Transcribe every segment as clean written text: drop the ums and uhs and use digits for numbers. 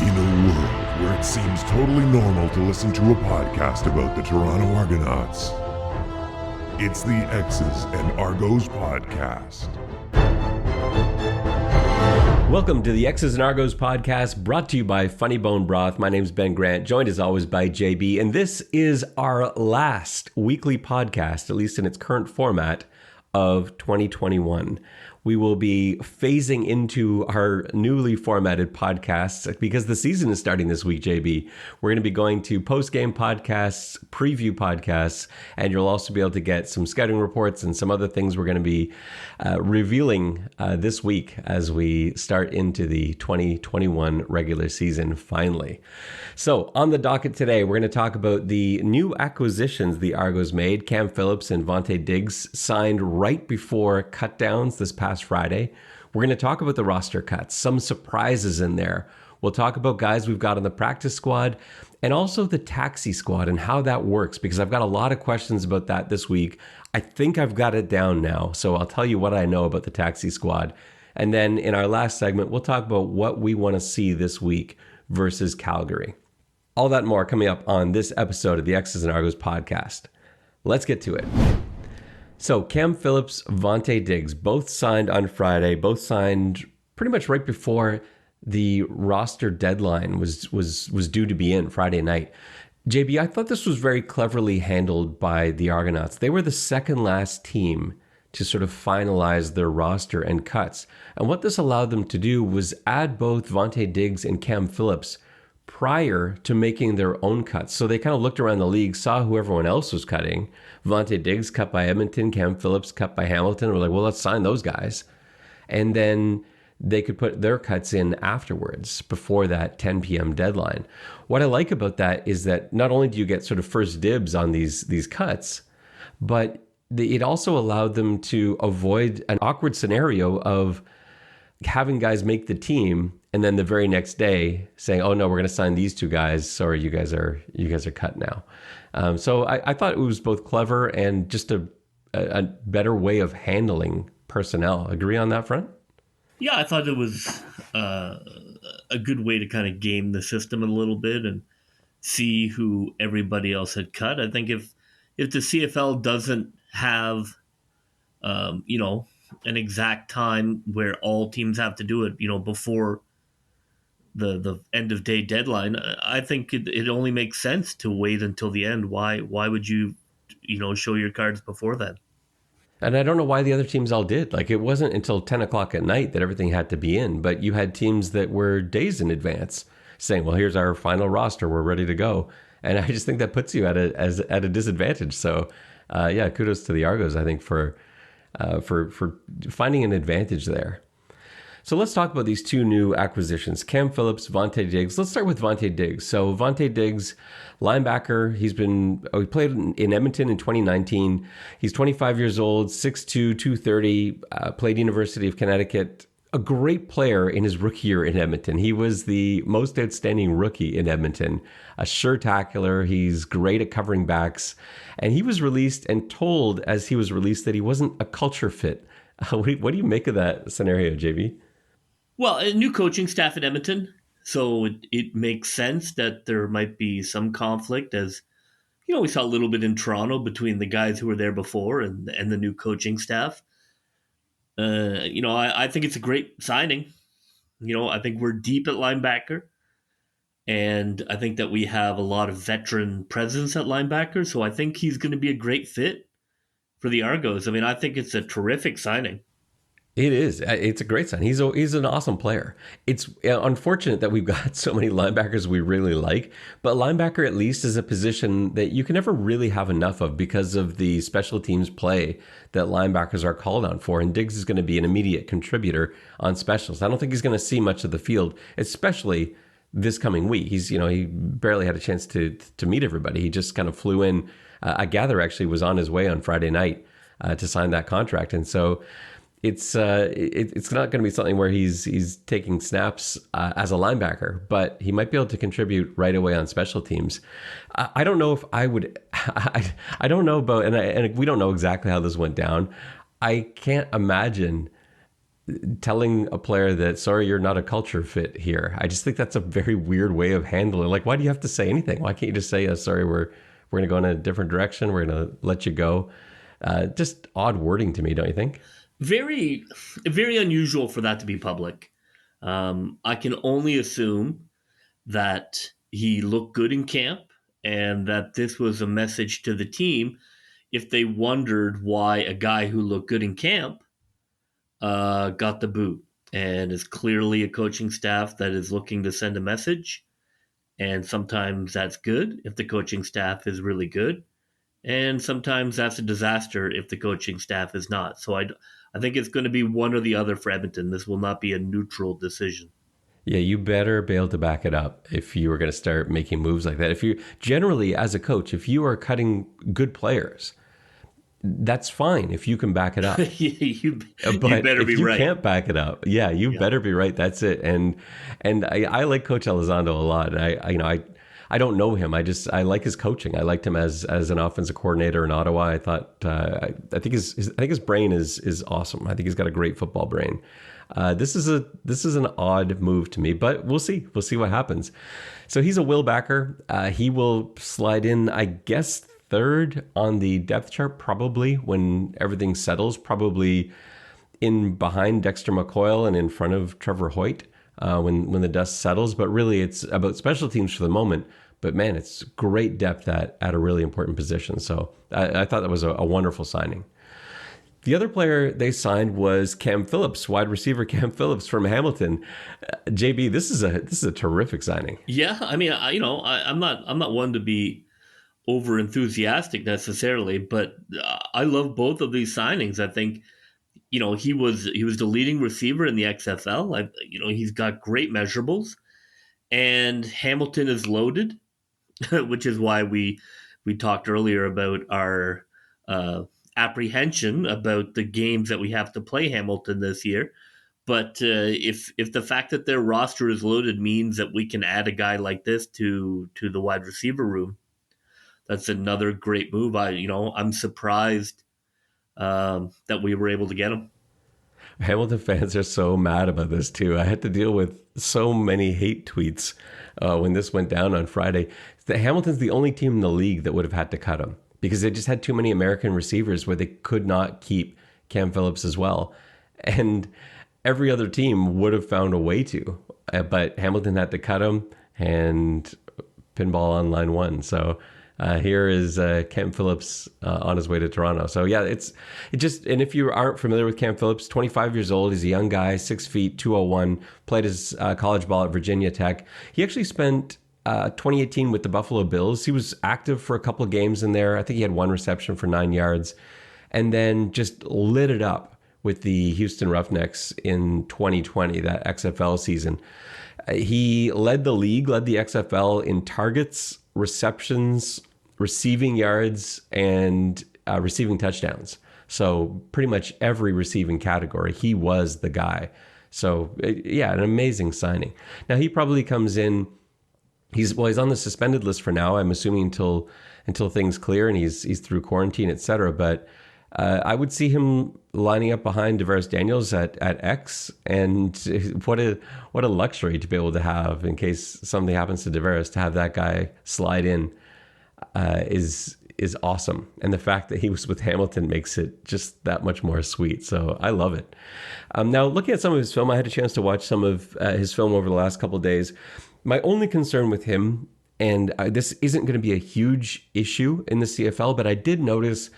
In a world where it seems totally normal to listen to a podcast about the Toronto Argonauts, it's the X's and Argos podcast. Welcome to the X's and Argos podcast, brought to you by Funny Bone Broth. My name's Ben Grant, joined as always by JB, and this is our last weekly podcast, at least in its current format, of 2021. We will be phasing into our newly formatted podcasts because the season is starting this week, JB. We're going to be going to post-game podcasts, preview podcasts, and you'll also be able to get some scouting reports and some other things we're going to be revealing this week as we start into the 2021 regular season finally. So on the docket today, we're going to talk about the new acquisitions the Argos made. Cam Phillips and Vontae Diggs signed right before cutdowns this past Friday. We're going to talk about the roster cuts, some surprises in there. We'll talk about guys we've got on the practice squad and also the taxi squad and how that works, because I've got a lot of questions about that this week. I think I've got it down now, so I'll tell you what I know about the taxi squad. And then in our last segment, we'll talk about what we want to see this week versus Calgary. All that and more coming up on this episode of the X's and Argos podcast. Let's get to it. So Cam Phillips, Vontae Diggs, both signed on Friday, both signed pretty much right before the roster deadline was due to be in Friday night. JB, I thought this was very cleverly handled by the Argonauts. They were the second last team to sort of finalize their roster and cuts. And what this allowed them to do was add both Vontae Diggs and Cam Phillips prior to making their own cuts. So they kind of looked around the league, saw who everyone else was cutting. Vontae Diggs cut by Edmonton, Cam Phillips cut by Hamilton. We're like, well, let's sign those guys. And then they could put their cuts in afterwards before that 10 p.m. deadline. What I like about that is that not only do you get sort of first dibs on these cuts, but it also allowed them to avoid an awkward scenario of having guys make the team and then the very next day saying, oh no, we're going to sign these two guys. Sorry, you guys are cut now. So I thought it was both clever and just a better way of handling personnel. Agree on that front? Yeah, I thought it was a good way to kind of game the system a little bit and see who everybody else had cut. I think if the CFL doesn't have, an exact time where all teams have to do it, before the end of day deadline, I think it only makes sense to wait until the end. Why would you, show your cards before then? And I don't know why the other teams all did. Like, it wasn't until 10 o'clock at night that everything had to be in, but you had teams that were days in advance saying, well, here's our final roster, we're ready to go. And I just think that puts you at a disadvantage. So kudos to the Argos, I think, for finding an advantage there. So let's talk about these two new acquisitions, Cam Phillips, Vontae Diggs. Let's start with Vontae Diggs. So Vontae Diggs, linebacker, he played in Edmonton in 2019. He's 25 years old, 6'2", 230, played University of Connecticut. A great player in his rookie year in Edmonton. He was the most outstanding rookie in Edmonton. A sure tackler. He's great at covering backs. And he was released and told as he was released that he wasn't a culture fit. What do you make of that scenario, JB? Well, a new coaching staff at Edmonton, so it makes sense that there might be some conflict, as we saw a little bit in Toronto between the guys who were there before and the new coaching staff. I think it's a great signing. I think we're deep at linebacker, and I think that we have a lot of veteran presence at linebacker, so I think he's going to be a great fit for the Argos. I mean, I think it's a terrific signing. It is. It's a great sign. He's an awesome player. It's unfortunate that we've got so many linebackers we really like, but linebacker at least is a position that you can never really have enough of because of the special teams play that linebackers are called on for. And Diggs is going to be an immediate contributor on specials. I don't think he's going to see much of the field, especially this coming week. He barely had a chance to meet everybody. He just kind of flew in. I gather actually was on his way on Friday night to sign that contract. And so it's not going to be something where he's taking snaps as a linebacker, but he might be able to contribute right away on special teams. I don't know if I would. I don't know about, and we don't know exactly how this went down. I can't imagine telling a player that, sorry, you're not a culture fit here. I just think that's a very weird way of handling. Like, why do you have to say anything? Why can't you just say, sorry, we're going to go in a different direction. We're going to let you go. Just odd wording to me, don't you think? Very, very unusual for that to be public. I can only assume that he looked good in camp and that this was a message to the team if they wondered why a guy who looked good in camp got the boot, and is clearly a coaching staff that is looking to send a message. And sometimes that's good if the coaching staff is really good. And sometimes that's a disaster if the coaching staff is not. So I think it's going to be one or the other for Edmonton. This will not be a neutral decision. Yeah, you better be able to back it up if you are going to start making moves like that. If you generally, as a coach, if you are cutting good players, that's fine if you can back it up. you But better if be you right. can't back it up, you better be right. That's it. And I like Coach Elizondo a lot. I don't know him. I like his coaching. I liked him as an offensive coordinator in Ottawa. I thought I think his brain is awesome. I think he's got a great football brain. This is an odd move to me, but we'll see. We'll see what happens. So he's a will backer. He will slide in, I guess, third on the depth chart, probably when everything settles, probably in behind Dexter McCoyle and in front of Trevor Hoyt when the dust settles. But really, it's about special teams for the moment. But man, it's great depth at a really important position. So I thought that was a wonderful signing. The other player they signed was Cam Phillips, wide receiver Cam Phillips from Hamilton. JB, this is a terrific signing. Yeah, I mean, I'm not one to be over enthusiastic necessarily, but I love both of these signings. I think he was the leading receiver in the XFL. He's got great measurables, and Hamilton is loaded, which is why we talked earlier about our apprehension about the games that we have to play Hamilton this year. But if the fact that their roster is loaded means that we can add a guy like this to the wide receiver room, that's another great move. I'm surprised that we were able to get him. Hamilton fans are so mad about this too. I had to deal with so many hate tweets when this went down on Friday. Hamilton's the only team in the league that would have had to cut him because they just had too many American receivers where they could not keep Cam Phillips as well. And every other team would have found a way to, but Hamilton had to cut him, and pinball on line one. So here is Cam Phillips on his way to Toronto. So yeah, and if you aren't familiar with Cam Phillips, 25 years old, he's a young guy, 6 feet, 201, played his college ball at Virginia Tech. He actually spent 2018 with the Buffalo Bills. He was active for a couple of games in there. I think he had one reception for 9 yards, and then just lit it up with the Houston Roughnecks in 2020, that XFL season. He led the XFL in targets, receptions, receiving yards, and receiving touchdowns. So pretty much every receiving category, he was the guy. So yeah, an amazing signing. Now he probably comes in. He's on the suspended list for now. I'm assuming until things clear and he's through quarantine, etc. But I would see him lining up behind DeVaris Daniels at X, and what a luxury to be able to have in case something happens to DeVaris, to have that guy slide in is awesome. And the fact that he was with Hamilton makes it just that much more sweet. So I love it. Now, looking at some of his film, I had a chance to watch some of his film over the last couple of days. My only concern with him, and this isn't going to be a huge issue in the CFL, but I did notice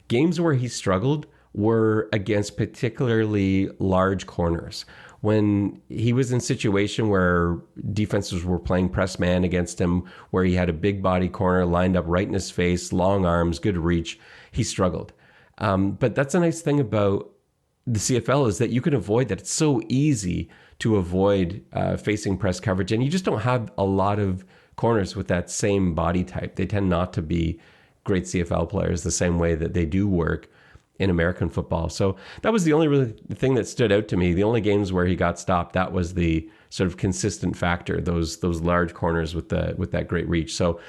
games where he struggled were against particularly large corners. When he was in a situation where defenses were playing press man against him, where he had a big body corner lined up right in his face, long arms, good reach, he struggled. But that's a nice thing about the CFL is that you can avoid that. It's so easy to avoid facing press coverage, and you just don't have a lot of corners with that same body type. They tend not to be great CFL players the same way that they do work in American football. So that was the only really thing that stood out to me. The only games where he got stopped, that was the sort of consistent factor, those large corners with that great reach. So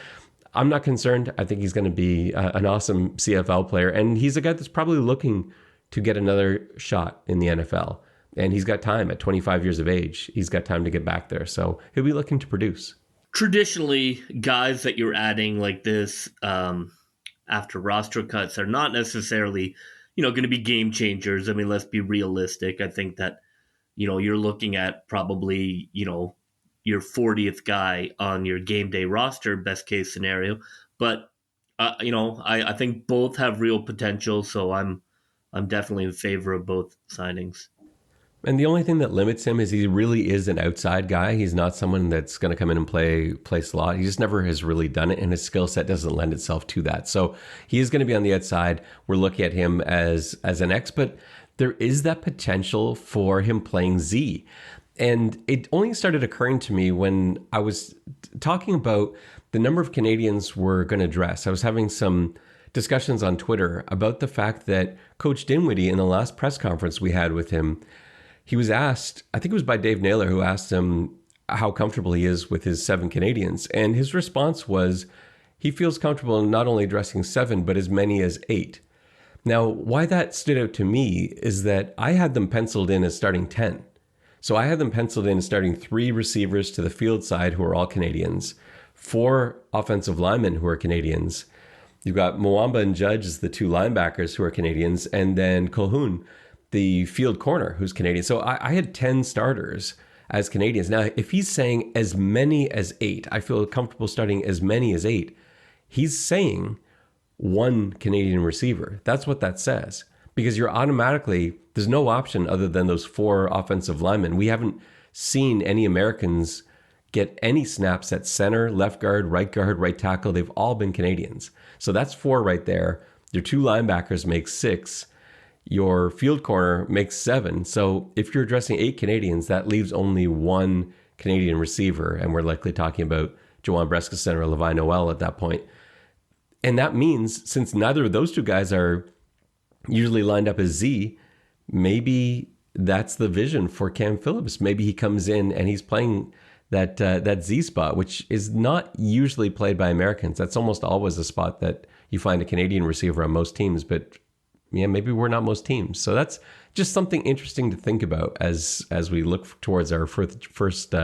I'm not concerned. I think he's going to be an awesome CFL player, and he's a guy that's probably looking to get another shot in the NFL. And he's got time at 25 years of age. He's got time to get back there. So he'll be looking to produce. Traditionally, guys that you're adding like this after roster cuts are not necessarily, going to be game changers. I mean, let's be realistic. I think that, you're looking at probably, your 40th guy on your game day roster, best case scenario. But, I think both have real potential. So I'm definitely in favor of both signings. And the only thing that limits him is he really is an outside guy. He's not someone that's going to come in and play slot. He just never has really done it, and his skill set doesn't lend itself to that. So he is going to be on the outside. We're looking at him as an X, but there is that potential for him playing Z. And it only started occurring to me when I was talking about the number of Canadians we're going to dress. I was having some discussions on Twitter about the fact that Coach Dinwiddie, in the last press conference we had with him, he was asked, I think it was by Dave Naylor, who asked him how comfortable he is with his 7 Canadians. And his response was he feels comfortable in not only dressing 7, but as many as 8. Now, why that stood out to me is that I had them penciled in as starting 10. So I had them penciled in as starting 3 receivers to the field side who are all Canadians, 4 offensive linemen who are Canadians. You've got Mwamba and Judge as the 2 linebackers who are Canadians, and then Colquhoun, the field corner, who's Canadian. So I had 10 starters as Canadians. Now, if he's saying as many as 8, I feel comfortable starting as many as 8. He's saying 1 Canadian receiver. That's what that says. Because you're automatically, there's no option other than those 4 offensive linemen. We haven't seen any Americans get any snaps at center, left guard, right tackle. They've all been Canadians. So that's 4 right there. Your 2 linebackers make 6. Your field corner makes 7. So if you're addressing 8 Canadians, that leaves only 1 Canadian receiver. And we're likely talking about Jawan Brescacin or Levi Noel at that point. And that means since neither of those 2 guys are usually lined up as Z, maybe that's the vision for Cam Phillips. Maybe he comes in and he's playing that Z spot, which is not usually played by Americans. That's almost always a spot that you find a Canadian receiver on most teams, but yeah, maybe we're not most teams. So that's just something interesting to think about as we look towards our first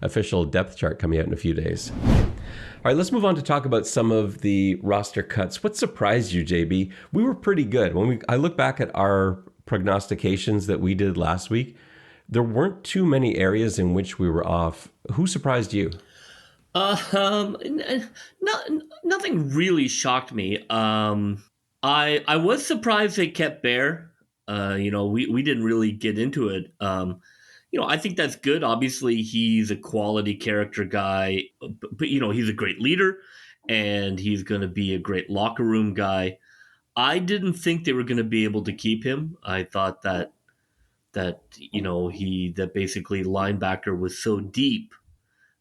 official depth chart coming out in a few days. All right, let's move on to talk about some of the roster cuts. What surprised you, JB? We were pretty good. I look back at our prognostications that we did last week, there weren't too many areas in which we were off. Who surprised you? Nothing really shocked me. I was surprised they kept Bear. We didn't really get into it. I think that's good. Obviously, he's a quality character guy, but he's a great leader, and he's going to be a great locker room guy. I didn't think they were going to be able to keep him. I thought that basically linebacker was so deep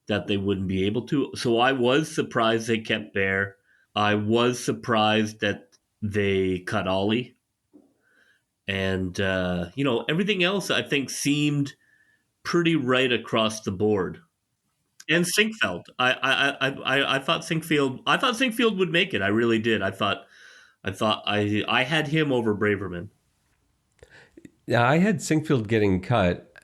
that they wouldn't be able to. So I was surprised they kept Bear. I was surprised that they cut Ollie. And, everything else I think seemed pretty right across the board. And Sinkfeld. I thought Sinkfield would make it. I really did. I thought I had him over Braverman. Yeah, I had Sinkfield getting cut,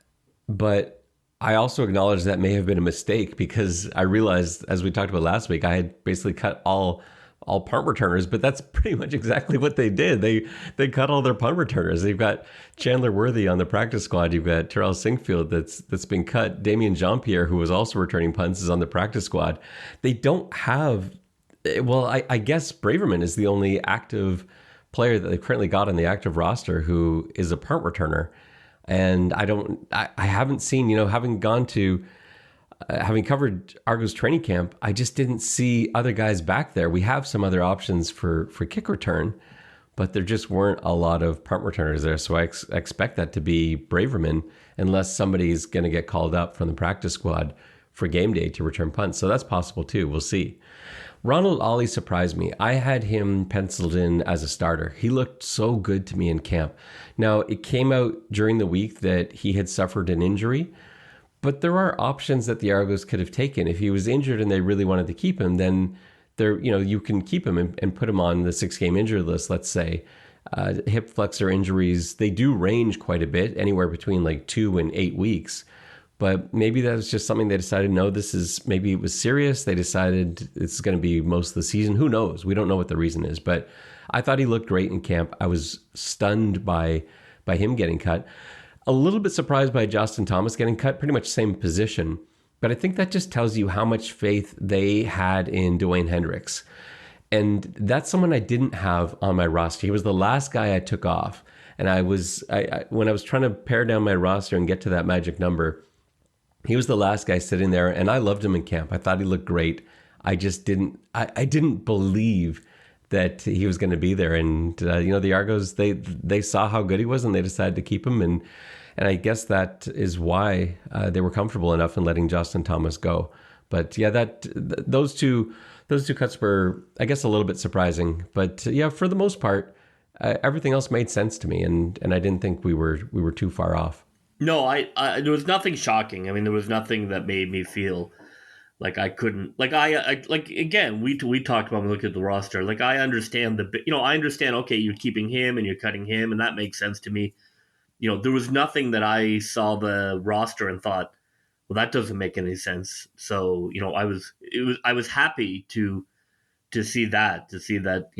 but I also acknowledge that may have been a mistake because I realized, as we talked about last week, I had basically cut all punt returners, but that's pretty much exactly what they did. They cut all their punt returners. They've got Chandler Worthy on the practice squad. You've got Terrell Sinkfield that's been cut. Damien Jean-Pierre, who was also returning punts, is on the practice squad. They don't have, well, I guess Braverman is the only active player that they've currently got on the active roster who is a punt returner. And I haven't seen, having covered Argos training camp, I just didn't see other guys back there. We have some other options for kick return, but there just weren't a lot of punt returners there. So I expect that to be Braverman unless somebody's going to get called up from the practice squad for game day to return punts. So that's possible too. We'll see. Ronald Ollie surprised me. I had him penciled in as a starter. He looked so good to me in camp. Now, it came out during the week that he had suffered an injury, but there are options that the Argos could have taken. If he was injured and they really wanted to keep him, then you can keep him and put him on the 6-game injured list, let's say. hip flexor injuries, they do range quite a bit, anywhere between like 2 and 8 weeks. But maybe that was just something they decided, no, maybe it was serious. They decided it's going to be most of the season. Who knows? We don't know what the reason is. But I thought he looked great in camp. I was stunned by him getting cut. A little bit surprised by Justin Thomas getting cut, pretty much same position. But I think that just tells you how much faith they had in Dwayne Hendricks. And that's someone I didn't have on my roster. He was the last guy I took off. And when I was trying to pare down my roster and get to that magic number, he was the last guy sitting there, and I loved him in camp. I thought he looked great. I just didn't believe that he was going to be there. And, the Argos, they saw how good he was, and they decided to keep him. And I guess that is why they were comfortable enough in letting Justin Thomas go. But yeah, those two cuts were, I guess, a little bit surprising. But yeah, for the most part, everything else made sense to me, and I didn't think we were too far off. No, I there was nothing shocking. I mean, there was nothing that made me feel like I couldn't, like again, we talked about when we looked at the roster. Like, I understand I understand, okay, you're keeping him and you're cutting him, and that makes sense to me. There was nothing that I saw the roster and thought, well, that doesn't make any sense. So, I was happy to see that,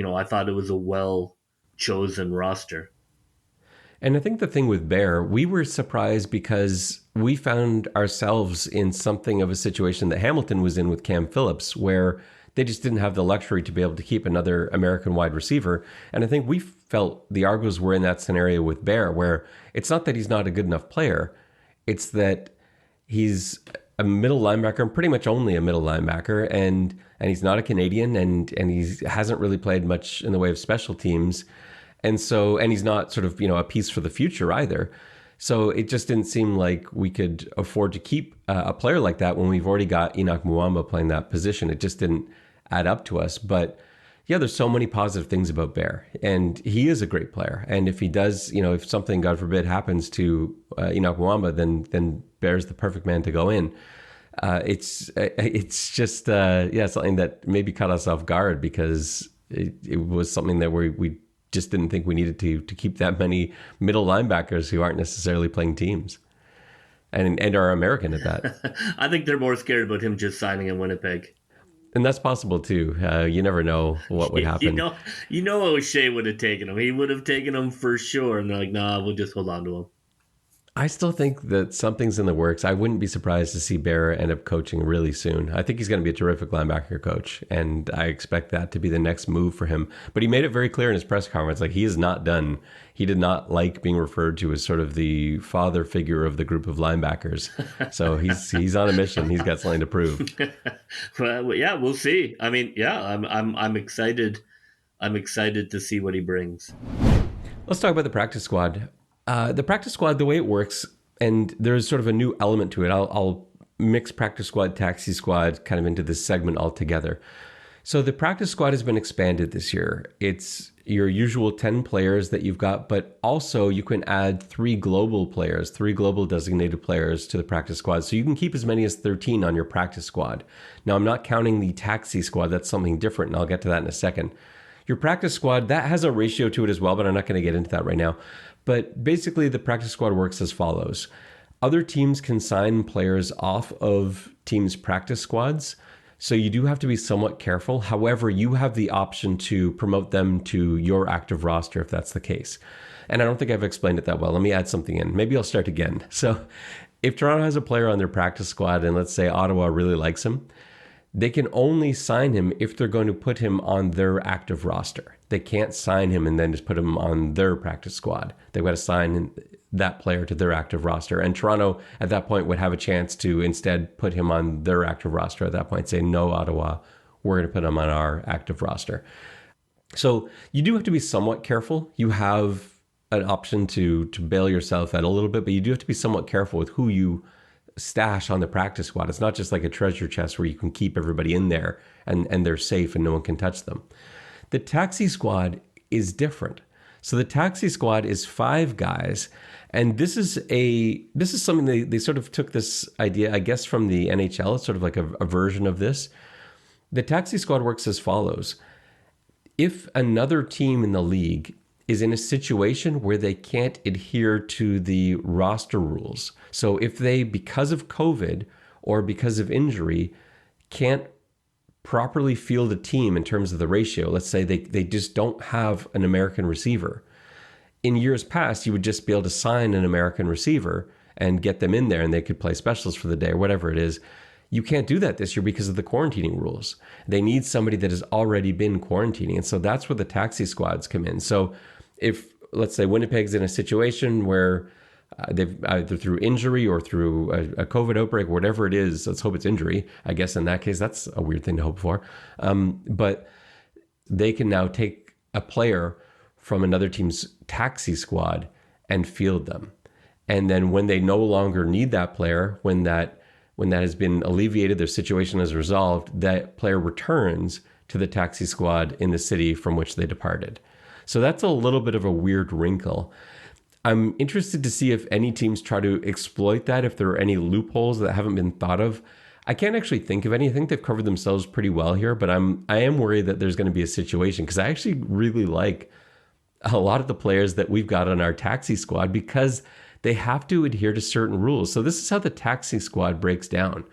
I thought it was a well chosen roster. And I think the thing with Bear, we were surprised because we found ourselves in something of a situation that Hamilton was in with Cam Phillips, where they just didn't have the luxury to be able to keep another American wide receiver. And I think we felt the Argos were in that scenario with Bear, where it's not that he's not a good enough player. It's that he's a middle linebacker, and pretty much only a middle linebacker, and he's not a Canadian, and he hasn't really played much in the way of special teams. And he's not sort of, a piece for the future either. So it just didn't seem like we could afford to keep a player like that when we've already got Enoch Muamba playing that position. It just didn't add up to us. But yeah, there's so many positive things about Bear, and he is a great player. And if he does, if something, God forbid, happens to Enoch Muamba, then Bear's the perfect man to go in. It's just something that maybe caught us off guard, because it was something that we just didn't think we needed to keep that many middle linebackers who aren't necessarily playing teams and are American at that. I think they're more scared about him just signing in Winnipeg. And that's possible too. You never know what would happen. O'Shea would have taken him. He would have taken him for sure. And they're like, nah, we'll just hold on to him. I still think that something's in the works. I wouldn't be surprised to see Bear end up coaching really soon. I think he's going to be a terrific linebacker coach, and I expect that to be the next move for him. But he made it very clear in his press conference, like, he is not done. He did not like being referred to as sort of the father figure of the group of linebackers. So he's on a mission. He's got something to prove. Well, yeah, we'll see. I mean, yeah, I'm excited. I'm excited to see what he brings. Let's talk about the practice squad. The practice squad, the way it works, and there's sort of a new element to it. I'll mix practice squad, taxi squad kind of into this segment altogether. So the practice squad has been expanded this year. It's your usual 10 players that you've got, but also you can add 3 global players, 3 global designated players to the practice squad. So you can keep as many as 13 on your practice squad. Now, I'm not counting the taxi squad. That's something different, and I'll get to that in a second. Your practice squad, that has a ratio to it as well, but I'm not going to get into that right now. But basically, the practice squad works as follows. Other teams can sign players off of teams' practice squads, so you do have to be somewhat careful. However, you have the option to promote them to your active roster if that's the case. And I don't think I've explained it that well. Let me add something in. Maybe I'll start again. So if Toronto has a player on their practice squad, and let's say Ottawa really likes him, they can only sign him if they're going to put him on their active roster. They can't sign him and then just put him on their practice squad. They've got to sign that player to their active roster. And Toronto, at that point, would have a chance to instead put him on their active roster at that point. Say, no, Ottawa, we're going to put him on our active roster. So you do have to be somewhat careful. You have an option to bail yourself out a little bit, but you do have to be somewhat careful with who you stash on the practice squad. It's not just like a treasure chest where you can keep everybody in there and they're safe and no one can touch them. The taxi squad is different. So the taxi squad is 5 guys, and this is something they sort of took this idea, I guess, from the NHL. It's sort of like a version of this. The taxi squad works as follows. If another team in the league is in a situation where they can't adhere to the roster rules. So if they, because of COVID or because of injury, can't properly field a team in terms of the ratio, let's say they just don't have an American receiver. In years past, you would just be able to sign an American receiver and get them in there and they could play specials for the day or whatever it is. You can't do that this year because of the quarantining rules. They need somebody that has already been quarantining. And so that's where the taxi squads come in. So if, let's say, Winnipeg's in a situation where they've either through injury or through a COVID outbreak, whatever it is, let's hope it's injury. I guess in that case, that's a weird thing to hope for. But they can now take a player from another team's taxi squad and field them. And then when they no longer need that player, when that has been alleviated, their situation is resolved, that player returns to the taxi squad in the city from which they departed. So that's a little bit of a weird wrinkle. I'm interested to see if any teams try to exploit that, if there are any loopholes that haven't been thought of. I can't actually think of any. I think they've covered themselves pretty well here, but I am worried that there's going to be a situation because I actually really like a lot of the players that we've got on our taxi squad because they have to adhere to certain rules. So this is how the taxi squad breaks down.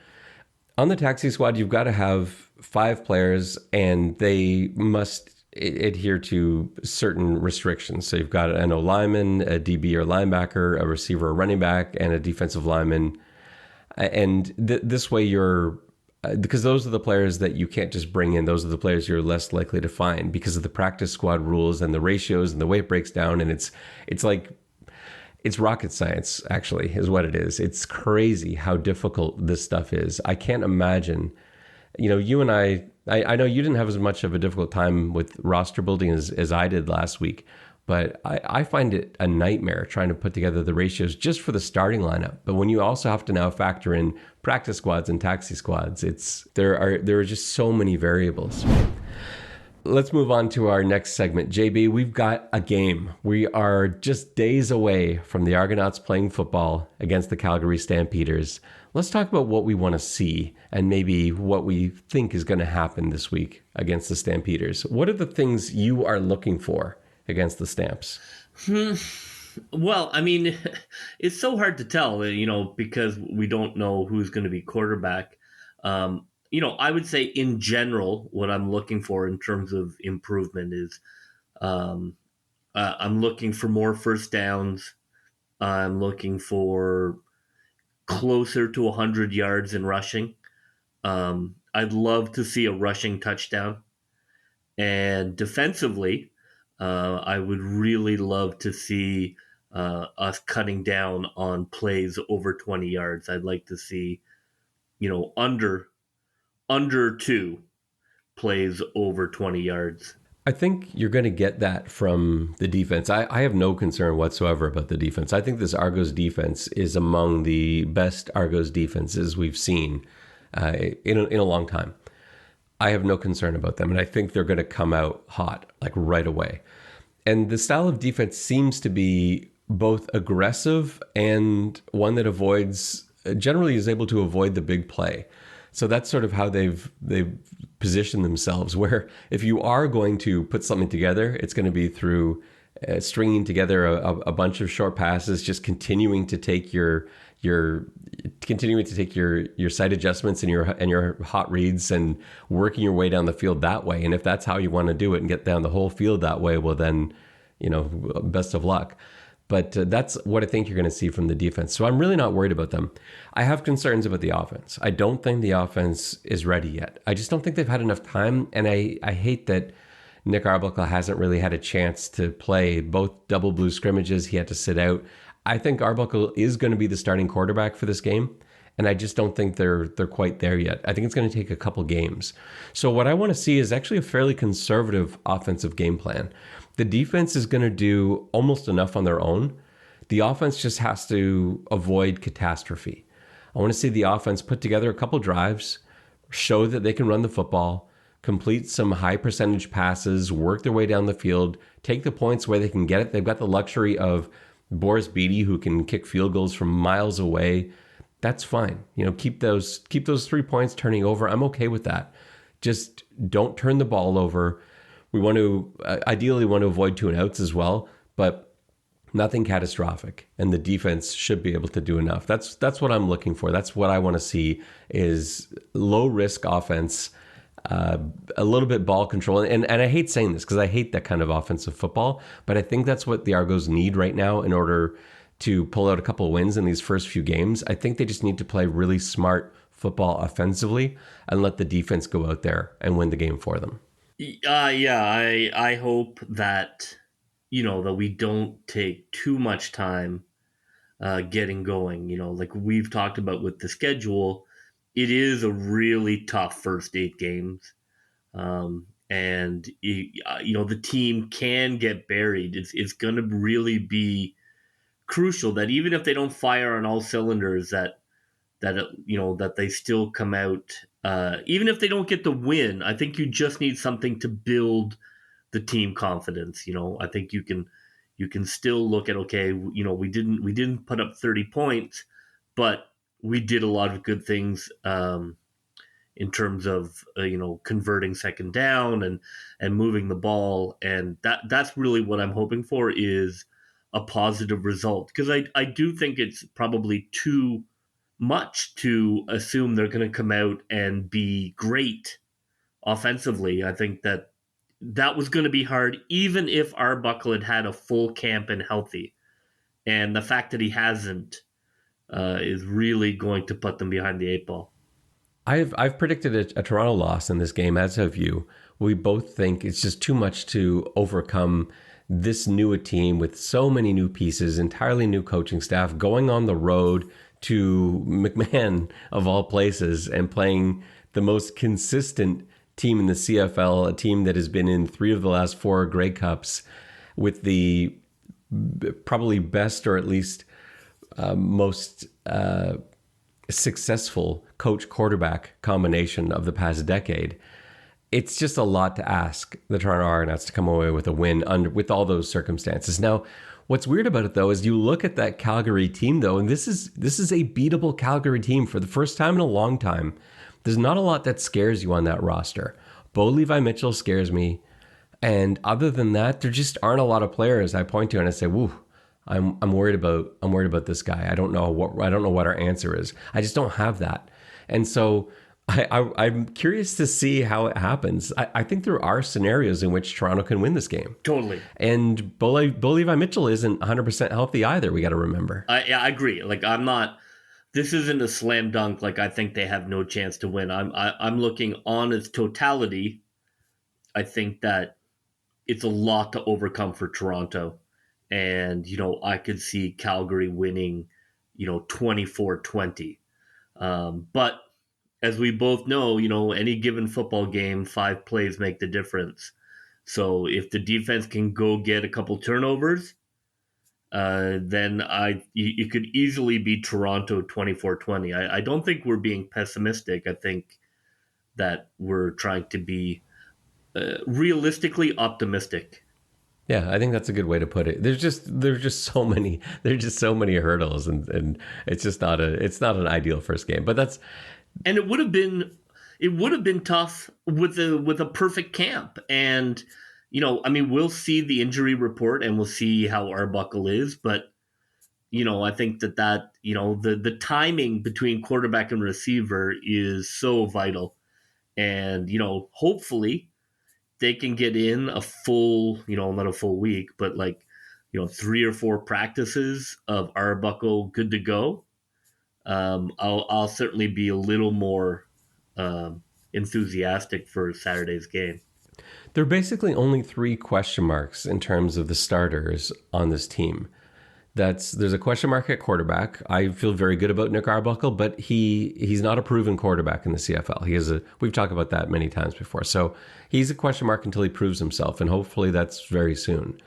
On the taxi squad, you've got to have 5 players and they must adhere to certain restrictions. So you've got an O-lineman, a DB or linebacker, a receiver or running back, and a defensive lineman. And this way you're, because those are the players that you can't just bring in. Those are the players you're less likely to find because of the practice squad rules and the ratios and the way it breaks down. And it's rocket science, actually, is what it is. It's crazy how difficult this stuff is. I can't imagine, you and I know you didn't have as much of a difficult time with roster building as I did last week, but I find it a nightmare trying to put together the ratios just for the starting lineup. But when you also have to now factor in practice squads and taxi squads, there are just so many variables. Let's move on to our next segment. JB, we've got a game. We are just days away from the Argonauts playing football against the Calgary Stampeders. Let's talk about what we want to see and maybe what we think is going to happen this week against the Stampeders. What are the things you are looking for against the Stamps? Well, I mean, it's so hard to tell, because we don't know who's going to be quarterback. I would say in general, what I'm looking for in terms of improvement is I'm looking for more first downs. I'm looking for closer to 100 yards in rushing. I'd love to see a rushing touchdown. And defensively, I would really love to see us cutting down on plays over 20 yards. I'd like to see, under 2 plays over 20 yards. I think you're going to get that from the defense. I have no concern whatsoever about the defense. I think this Argos defense is among the best Argos defenses we've seen in a long time. I have no concern about them, and I think they're going to come out hot, like right away. And the style of defense seems to be both aggressive and one that generally is able to avoid the big play. So that's sort of how they've positioned themselves, where if you are going to put something together, it's going to be through stringing together a bunch of short passes, just continuing to take your sight adjustments and your hot reads and working your way down the field that way. And if that's how you want to do it and get down the whole field that way, well then, best of luck. But that's what I think you're going to see from the defense. So I'm really not worried about them. I have concerns about the offense. I don't think the offense is ready yet. I just don't think they've had enough time. And I hate that Nick Arbuckle hasn't really had a chance to play both double blue scrimmages. He had to sit out. I think Arbuckle is going to be the starting quarterback for this game. And I just don't think they're quite there yet. I think it's going to take a couple games. So what I want to see is actually a fairly conservative offensive game plan. The defense is going to do almost enough on their own. The offense just has to avoid catastrophe. I want to see the offense put together a couple drives, show that they can run the football, complete some high percentage passes, work their way down the field, take the points where they can get it. They've got the luxury of Boris Beatty, who can kick field goals from miles away. That's fine. Keep those 3 points turning over. I'm okay with that. Just don't turn the ball over. We want to ideally want to avoid 2-and-outs as well, but nothing catastrophic, and the defense should be able to do enough. That's what I'm looking for. That's what I want to see is low risk offense, a little bit ball control. And I hate saying this because I hate that kind of offensive football, but I think that's what the Argos need right now in order to pull out a couple of wins in these first few games. I think they just need to play really smart football offensively and let the defense go out there and win the game for them. I hope that, that we don't take too much time getting going. Like we've talked about with the schedule, it is a really tough first 8 games. And the team can get buried. It's going to really be crucial that even if they don't fire on all cylinders, that they still come out. Even if they don't get the win, I think you just need something to build the team confidence. I think you can still look at, okay, we didn't put up 30 points, but we did a lot of good things. In terms of converting second down and moving the ball, and that's really what I'm hoping for is a positive result, because I do think it's probably too much to assume they're going to come out and be great offensively. I think that was going to be hard, even if Arbuckle had a full camp and healthy, and the fact that he hasn't is really going to put them behind the 8 ball. I've predicted a Toronto loss in this game, as have you. We both think it's just too much to overcome this new team with so many new pieces, entirely new coaching staff, going on the road to McMahon of all places and playing the most consistent team in the CFL, a team that has been in 3 of the last 4 Grey Cups with the probably best, or at least most successful coach quarterback combination of the past decade. It's just a lot to ask the Toronto Argonauts to come away with a win with all those circumstances. Now, what's weird about it though is you look at that Calgary team though, and this is a beatable Calgary team for the first time in a long time. There's not a lot that scares you on that roster. Bo Levi Mitchell scares me, and other than that, there just aren't a lot of players I point to and I say, "Woo, I'm worried about this guy. I don't know what our answer is. I just don't have that." And so I'm curious to see how it happens. I think there are scenarios in which Toronto can win this game. Totally. And Bo Levi Mitchell isn't 100% healthy either. We got to remember. I agree. Like this isn't a slam dunk. Like I think they have no chance to win. I'm looking on its totality. I think that it's a lot to overcome for Toronto. And, I could see Calgary winning, 24-20. But as we both know, any given football game, 5 plays make the difference. So if the defense can go get a couple turnovers, then it could easily be Toronto 24-20. I don't think we're being pessimistic. I think that we're trying to be realistically optimistic. Yeah, I think that's a good way to put it. There's just so many hurdles, and it's just not an ideal first game. But that's, and it would have been tough with a perfect camp. And we'll see the injury report and we'll see how Arbuckle is, but I think that the timing between quarterback and receiver is so vital, and hopefully they can get in a full, not a full week, but 3 or 4 practices of Arbuckle good to go. I'll certainly be a little more enthusiastic for Saturday's game. there are basically only 3 question marks in terms of the starters on this team. There's a question mark at quarterback. I feel very good about Nick Arbuckle, but he's not a proven quarterback in the CFL. We've talked about that many times before. So he's a question mark until he proves himself, and hopefully that's very soon.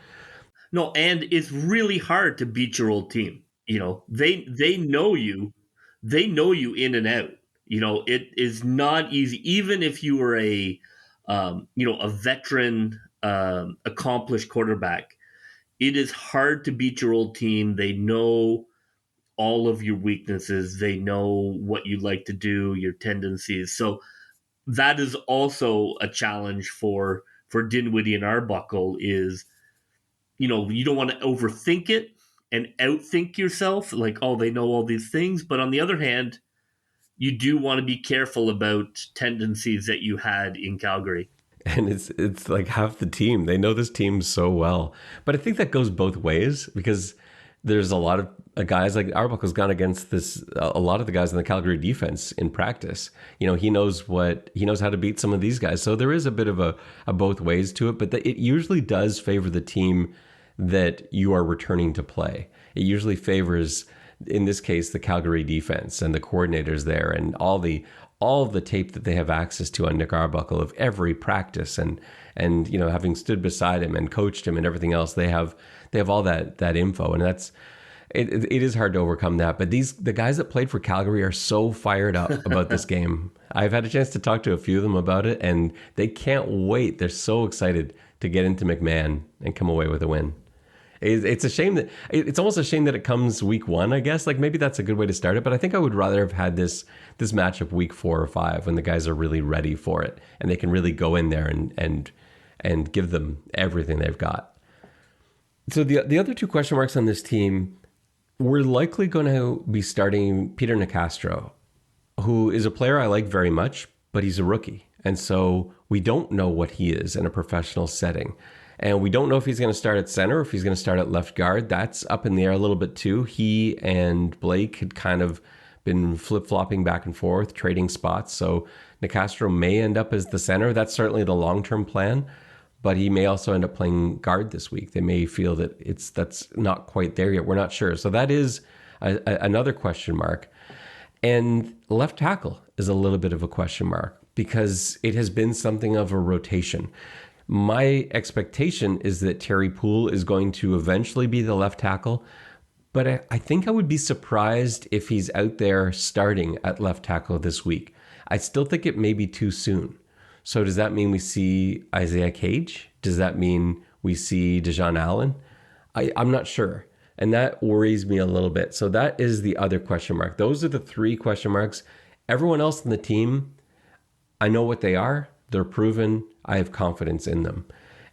No, and it's really hard to beat your old team. They know you. They know you in and out. It is not easy, even if you were a veteran, accomplished quarterback. It is hard to beat your old team. They know all of your weaknesses. They know what you like to do, your tendencies. So that is also a challenge for for Dinwiddie and Arbuckle is, you don't want to overthink it and outthink yourself, like, oh, they know all these things. But on the other hand, you do want to be careful about tendencies that you had in Calgary. And it's like half the team. They know this team so well. But I think that goes both ways, because there's a lot of guys like Arbuckle's gone against a lot of the guys in the Calgary defense in practice. He knows how to beat some of these guys. So there is a bit of a both ways to it, but it usually does favor the team that you are returning to play. It usually favors, in this case, the Calgary defense and the coordinators there, and all of the tape that they have access to on Nick Arbuckle of every practice, and having stood beside him and coached him and everything else, they have all that info, and it is hard to overcome that. But the guys that played for Calgary are so fired up about this game. I've had a chance to talk to a few of them about it, and they can't wait. They're so excited to get into McMahon and come away with a win. It's a shame that it's almost a shame that it comes week 1, I guess. Like, maybe that's a good way to start it, but I think I would rather have had this matchup week 4 or 5, when the guys are really ready for it and they can really go in there and give them everything they've got. So the other 2 question marks on this team, we're likely going to be starting Peter Nicastro, who is a player I like very much, but he's a rookie. And so we don't know what he is in a professional setting. And we don't know if he's going to start at center or if he's going to start at left guard. That's up in the air a little bit too. He and Blake had kind of been flip-flopping back and forth, trading spots. So Nicastro may end up as the center. That's certainly the long-term plan. But he may also end up playing guard this week. They may feel that that's not quite there yet. We're not sure. So that is another question mark. And left tackle is a little bit of a question mark, because it has been something of a rotation. My expectation is that Terry Poole is going to eventually be the left tackle, but I think I would be surprised if he's out there starting at left tackle this week. I still think it may be too soon. So does that mean we see Isaiah Cage? Does that mean we see Dejan Allen? I'm not sure. And that worries me a little bit. So that is the other question mark. Those are the 3 question marks. Everyone else in the team, I know what they are. They're proven. I have confidence in them.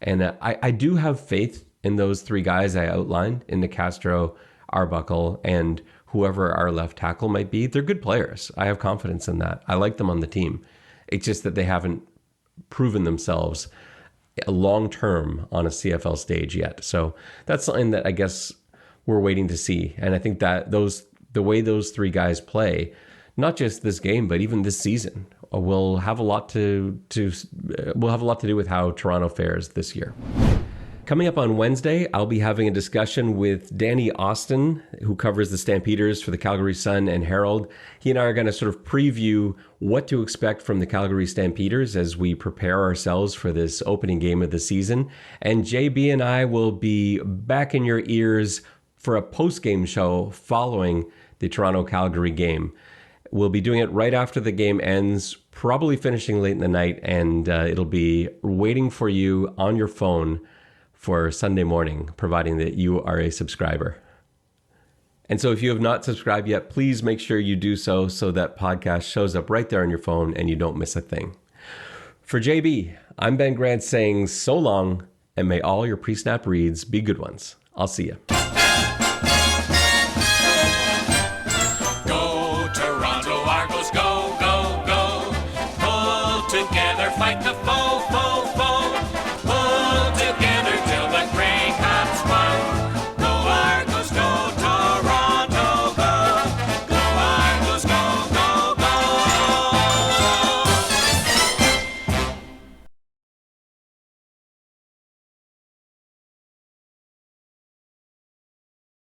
And I do have faith in those 3 guys I outlined, in Nicastro, Arbuckle, and whoever our left tackle might be. They're good players. I have confidence in that. I like them on the team. It's just that they haven't proven themselves long-term on a CFL stage yet. So that's something that I guess we're waiting to see. And I think that the way those 3 guys play, not just this game, but even this season, will have a lot to do with how Toronto fares this year. Coming up on Wednesday, I'll be having a discussion with Danny Austin, who covers the Stampeders for the Calgary Sun and Herald. He and I are going to sort of preview what to expect from the Calgary Stampeders as we prepare ourselves for this opening game of the season. And JB and I will be back in your ears for a post-game show following the Toronto-Calgary game. We'll be doing it right after the game ends, probably finishing late in the night, and it'll be waiting for you on your phone for Sunday morning, providing that you are a subscriber. And so if you have not subscribed yet, please make sure you do so that podcast shows up right there on your phone and you don't miss a thing. For JB, I'm Ben Grant saying so long, and may all your pre-snap reads be good ones. I'll see you. Go, Toronto Argos, go, go, go. Pull together, fight the fight.